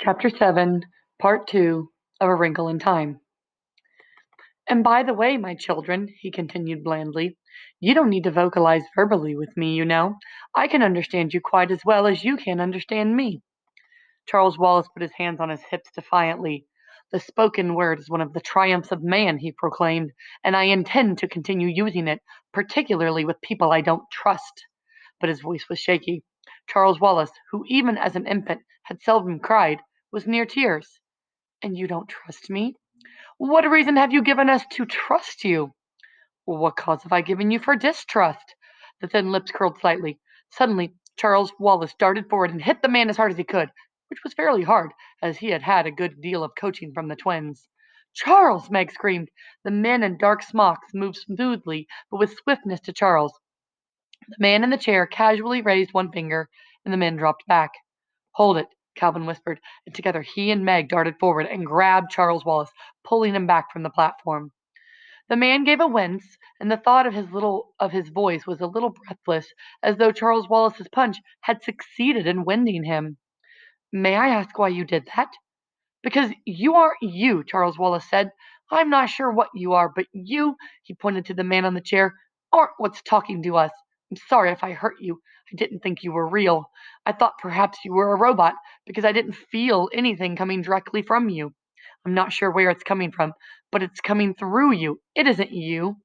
Chapter 7, Part 2 of A Wrinkle in Time. And by the way, my children, he continued blandly, you don't need to vocalize verbally with me, you know. I can understand you quite as well as you can understand me. Charles Wallace put his hands on his hips defiantly. The spoken word is one of the triumphs of man, he proclaimed, and I intend to continue using it, particularly with people I don't trust. But his voice was shaky. Charles Wallace, who even as an infant had seldom cried, was near tears. And you don't trust me? What reason have you given us to trust you? What cause have I given you for distrust? The thin lips curled slightly. Suddenly, Charles Wallace darted forward and hit the man as hard as he could, which was fairly hard, as he had had a good deal of coaching from the twins. Charles! Meg screamed. The men in dark smocks moved smoothly but with swiftness to Charles. The man in the chair casually raised one finger, and the men dropped back. Hold it, Calvin whispered, and together he and Meg darted forward and grabbed Charles Wallace, pulling him back from the platform. The man gave a wince, and the thought of his voice was a little breathless, as though Charles Wallace's punch had succeeded in winding him. May I ask why you did that? Because you aren't you, Charles Wallace said. I'm not sure what you are, but you, he pointed to the man on the chair, aren't what's talking to us. I'm sorry if I hurt you. I didn't think you were real. I thought perhaps you were a robot because I didn't feel anything coming directly from you. I'm not sure where it's coming from, but it's coming through you. It isn't you.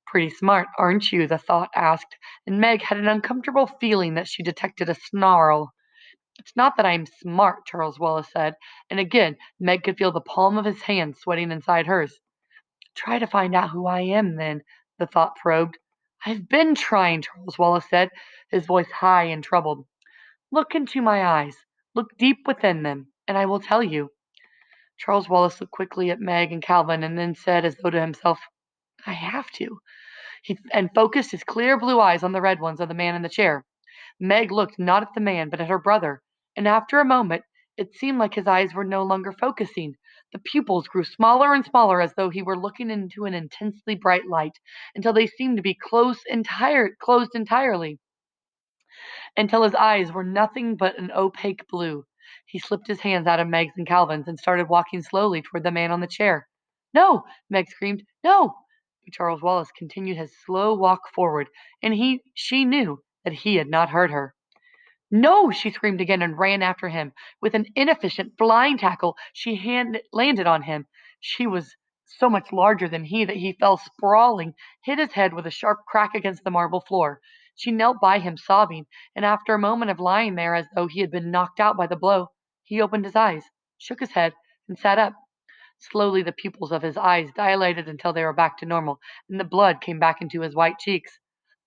Pretty smart, aren't you? The thought asked, and Meg had an uncomfortable feeling that she detected a snarl. It's not that I'm smart, Charles Wallace said, and again Meg could feel the palm of his hand sweating inside hers. Try to find out who I am, then, the thought probed. I've been trying, Charles Wallace said, his voice high and troubled. Look into my eyes. Look deep within them, and I will tell you. Charles Wallace looked quickly at Meg and Calvin and then said as though to himself, I have to. And focused his clear blue eyes on the red ones of the man in the chair. Meg looked not at the man, but at her brother, and after a moment it seemed like his eyes were no longer focusing. The pupils grew smaller and smaller as though he were looking into an intensely bright light, until they seemed to be closed entirely, until his eyes were nothing but an opaque blue. He slipped his hands out of Meg's and Calvin's and started walking slowly toward the man on the chair. No! Meg screamed. No! But Charles Wallace continued his slow walk forward, and she knew that he had not heard her. No! She screamed again and ran after him. With an inefficient flying tackle, landed on him. She was so much larger than he that he fell sprawling, hit his head with a sharp crack against the marble floor. She knelt by him, sobbing, and after a moment of lying there as though he had been knocked out by the blow, he opened his eyes, shook his head, and sat up. Slowly the pupils of his eyes dilated until they were back to normal, and the blood came back into his white cheeks.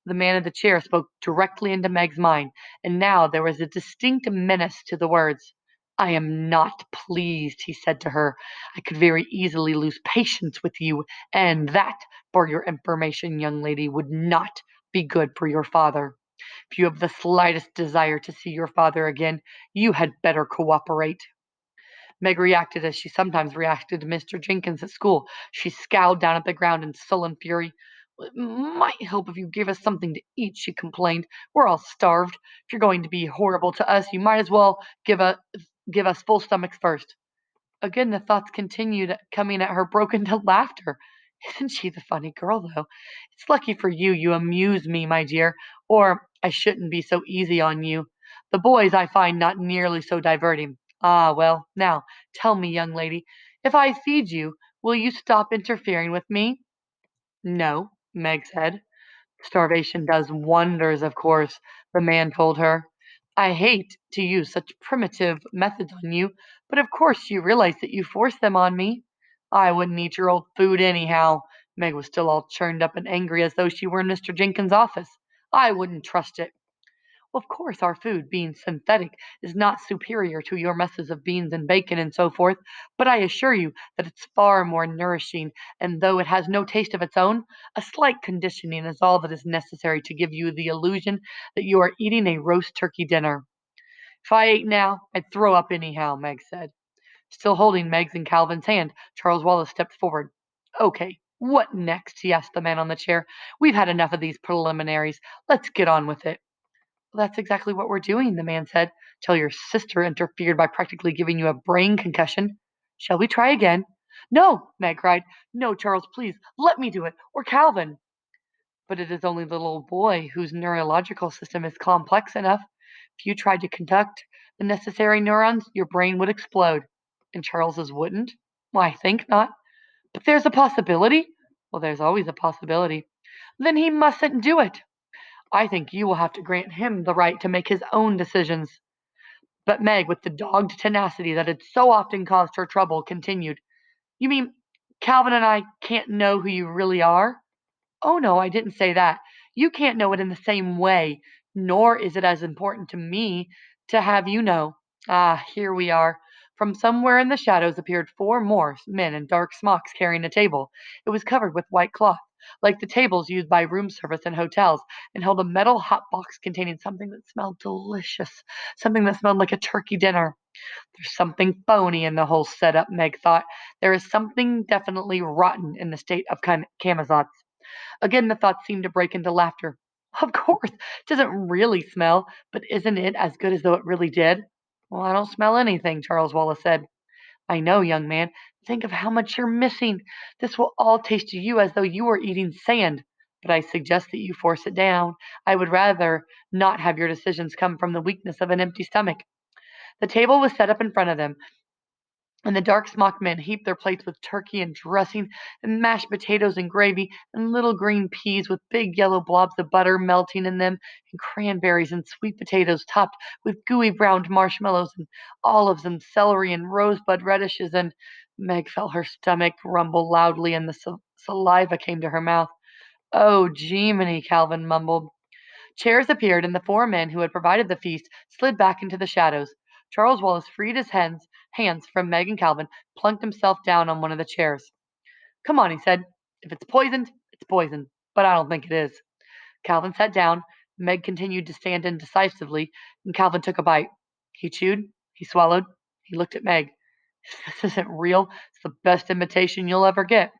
The man in the chair spoke directly into Meg's mind, and now there was a distinct menace to the words. I am not pleased, he said to her. I could very easily lose patience with you, and that, for your information, young lady, would not be good for your father. If you have the slightest desire to see your father again, you had better cooperate. Meg reacted as she sometimes reacted to Mr. Jenkins at school. She scowled down at the ground in sullen fury. It might help if you gave us something to eat, she complained. We're all starved. If you're going to be horrible to us, you might as well give us full stomachs first. Again the thoughts continued coming at her, broken to laughter. Isn't she the funny girl, though? It's lucky for you you amuse me, my dear, or I shouldn't be so easy on you. The boys I find not nearly so diverting. Ah, well, now, tell me, young lady, if I feed you, will you stop interfering with me? No, Meg said. Starvation does wonders, of course, the man told her. I hate to use such primitive methods on you, but of course you realize that you force them on me. I wouldn't eat your old food anyhow. Meg was still all churned up and angry as though she were in Mr. Jenkins' office. I wouldn't trust it. Of course, our food, being synthetic, is not superior to your messes of beans and bacon and so forth, but I assure you that it's far more nourishing, and though it has no taste of its own, a slight conditioning is all that is necessary to give you the illusion that you are eating a roast turkey dinner. If I ate now, I'd throw up anyhow, Meg said. Still holding Meg's and Calvin's hand, Charles Wallace stepped forward. Okay, what next? He asked the man on the chair. We've had enough of these preliminaries. Let's get on with it. Well, that's exactly what we're doing, the man said, till your sister interfered by practically giving you a brain concussion. Shall we try again? No, Meg cried. No, Charles, please, let me do it, or Calvin. But it is only the little boy whose neurological system is complex enough. If you tried to conduct the necessary neurons, your brain would explode. And Charles's wouldn't? Well, I think not. But there's a possibility. Well, there's always a possibility. Then he mustn't do it. I think you will have to grant him the right to make his own decisions. But Meg, with the dogged tenacity that had so often caused her trouble, continued, You mean Calvin and I can't know who you really are? Oh, no, I didn't say that. You can't know it in the same way, nor is it as important to me to have you know. Ah, here we are. From somewhere in the shadows appeared four more men in dark smocks carrying a table. It was covered with white cloth, like the tables used by room service in hotels, and held a metal hot box containing something that smelled delicious, something that smelled like a turkey dinner. There's something phony in the whole setup, Meg thought. There is something definitely rotten in the state of Camazotz. Again the thought seemed to break into laughter. Of course, it doesn't really smell, but isn't it as good as though it really did? Well, I don't smell anything, Charles Wallace said. I know, young man. Think of how much you're missing. This will all taste to you as though you were eating sand. But I suggest that you force it down. I would rather not have your decisions come from the weakness of an empty stomach. The table was set up in front of them, and the dark smocked men heaped their plates with turkey and dressing, and mashed potatoes and gravy, and little green peas with big yellow blobs of butter melting in them, and cranberries and sweet potatoes topped with gooey browned marshmallows, and olives and celery and rosebud radishes, and Meg felt her stomach rumble loudly, and the saliva came to her mouth. Oh, Jeminy, Calvin mumbled. Chairs appeared, and the four men who had provided the feast slid back into the shadows. Charles Wallace freed his hands from Meg and Calvin, plunked himself down on one of the chairs. Come on, he said. If it's poisoned, it's poisoned, but I don't think it is. Calvin sat down. Meg continued to stand indecisively, and Calvin took a bite. He chewed, he swallowed, he looked at Meg. This isn't real. It's the best imitation you'll ever get.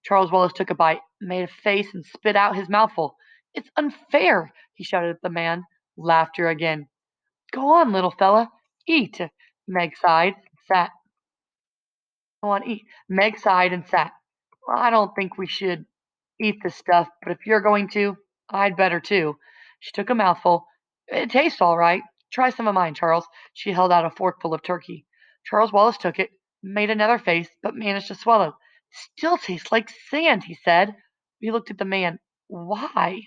Charles Wallace took a bite, made a face, and spit out his mouthful. It's unfair, he shouted at the man. Laughter again. Go on, little fella. Eat. Meg sighed, sat. Go on, eat. Meg sighed and sat. Well, I don't think we should eat this stuff, but if you're going to, I'd better too. She took a mouthful. It tastes all right. Try some of mine, Charles. She held out a forkful of turkey. Charles Wallace took it, made another face, but managed to swallow. Still tastes like sand, he said. He looked at the man. Why?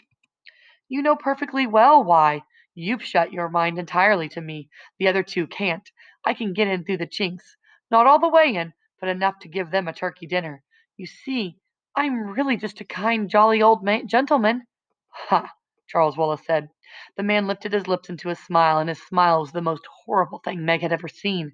You know perfectly well why. You've shut your mind entirely to me. The other two can't. I can get in through the chinks. Not all the way in, but enough to give them a turkey dinner. You see, I'm really just a kind, jolly old gentleman. Ha! Charles Wallace said. The man lifted his lips into a smile, and his smile was the most horrible thing Meg had ever seen.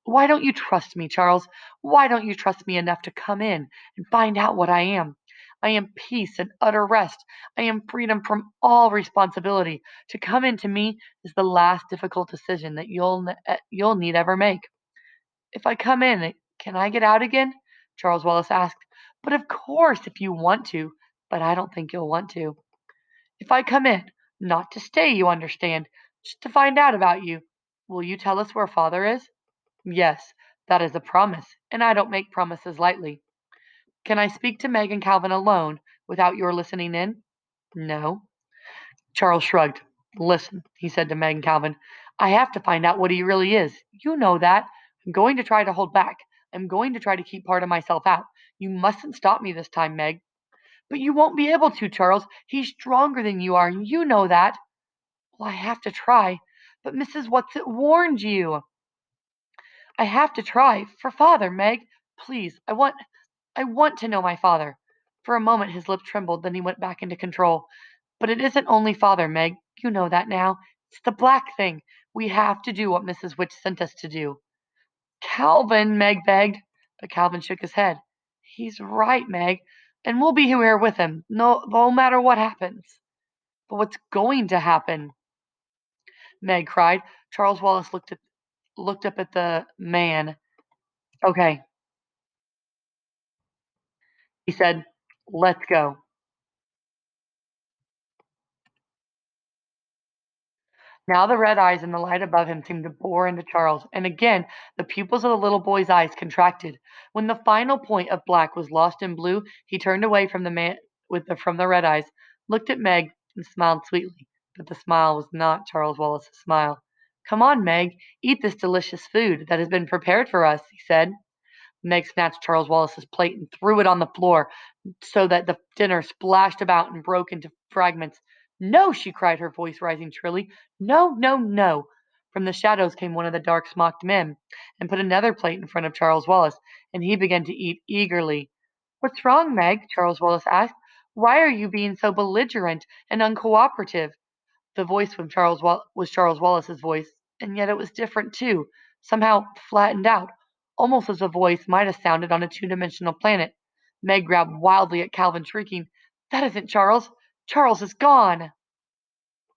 Why don't you trust me, Charles? Why don't you trust me enough to come in and find out what I am? I am peace and utter rest. I am freedom from all responsibility. To come into me is the last difficult decision that you'll need ever make. If I come in, can I get out again? Charles Wallace asked. But of course, if you want to, but I don't think you'll want to. If I come in, not to stay, you understand, just to find out about you, will you tell us where father is? Yes, that is a promise, and I don't make promises lightly. Can I speak to Meg and Calvin alone without your listening in? No. Charles shrugged. Listen, he said to Meg and Calvin. I have to find out what he really is. You know that. I'm going to try to hold back. I'm going to try to keep part of myself out. You mustn't stop me this time, Meg. But you won't be able to, Charles. He's stronger than you are, and you know that. Well, I have to try. But Mrs. Whatsit warned you. I have to try. For father, Meg. Please, I want to know my father. For a moment his lip trembled, then he went back into control. But it isn't only father, Meg. You know that now. It's the black thing. We have to do what Mrs. Witch sent us to do. Calvin, Meg begged. But Calvin shook his head. He's right, Meg. And we'll be here with him, no matter what happens. But what's going to happen? Meg cried. Charles Wallace looked up at the man. Okay, he said. Let's go. Now the red eyes in the light above him seemed to bore into Charles, and again the pupils of the little boy's eyes contracted. When the final point of black was lost in blue, he turned away from the man from the red eyes, looked at Meg, and smiled sweetly. But the smile was not Charles Wallace's smile. "Come on, Meg, eat this delicious food that has been prepared for us," he said. Meg snatched Charles Wallace's plate and threw it on the floor so that the dinner splashed about and broke into fragments. "No!" she cried, her voice rising shrilly. "No, no, no!" From the shadows came one of the dark smocked men and put another plate in front of Charles Wallace, and he began to eat eagerly. "What's wrong, Meg?" Charles Wallace asked. "Why are you being so belligerent and uncooperative?" The voice from was Charles Wallace's voice, and yet it was different too, somehow flattened out, almost as a voice might have sounded on a two-dimensional planet. Meg grabbed wildly at Calvin, shrieking, "That isn't Charles! Charles is gone!"